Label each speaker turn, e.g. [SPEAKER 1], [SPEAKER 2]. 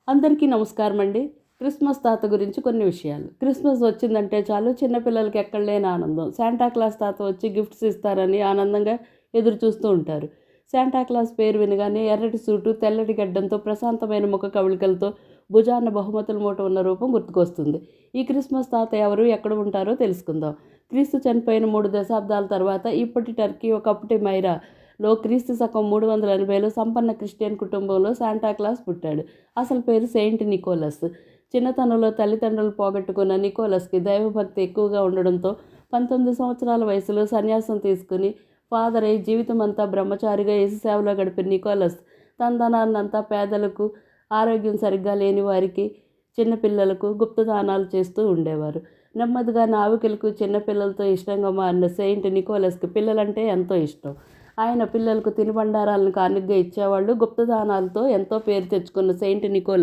[SPEAKER 1] అందరికీ నమస్కారం అండి. క్రిస్మస్ తాత గురించి కొన్ని విషయాలు. క్రిస్మస్ వచ్చిందంటే చాలు చిన్నపిల్లలకి ఎక్కడ లేని ఆనందం. శాంటా క్లాస్ తాత వచ్చి గిఫ్ట్స్ ఇస్తారని ఆనందంగా ఎదురు చూస్తూ ఉంటారు. శాంటా క్లాస్ పేరు వినగానే ఎర్రటి సూటు, తెల్లటి గడ్డంతో, ప్రశాంతమైన ముఖ కవళికలతో, భుజాన బహుమతుల మూట ఉన్న రూపం గుర్తుకొస్తుంది. ఈ క్రిస్మస్ తాత ఎవరు, ఎక్కడ ఉంటారో తెలుసుకుందాం. క్రీస్తు చనిపోయిన 3 దశాబ్దాల తర్వాత ఇప్పటి టర్కీ, ఒకప్పటి మైరాలో క్రీస్తు శకం 380లో సంపన్న క్రిస్టియన్ కుటుంబంలో శాంటా క్లాస్ పుట్టాడు. అసలు పేరు సెయింట్ నికోలస్. చిన్నతనంలో తల్లిదండ్రులు పోగొట్టుకున్న నికోలస్కి దైవభక్తి ఎక్కువగా ఉండడంతో 19 సంవత్సరాల వయసులో సన్యాసం తీసుకుని ఫాదర్ అయి జీవితమంతా బ్రహ్మచారిగా యేసు సేవలో గడిపిన నికోలస్ తన ధనాన్నంతా పేదలకు, ఆరోగ్యం సరిగ్గా లేని వారికి, చిన్నపిల్లలకు గుప్తదానాలు చేస్తూ ఉండేవారు. నెమ్మదిగా నావికులకు, చిన్నపిల్లలతో ఇష్టంగా మారిన సెయింట్ నికోలస్కి పిల్లలంటే ఎంతో ఇష్టం. ఆయన పిల్లలకు తినుబండారాలను కానుకగా ఇచ్చేవాళ్ళు. గుప్తదానాలతో ఎంతో పేరు తెచ్చుకున్న సెయింట్ నికోలస్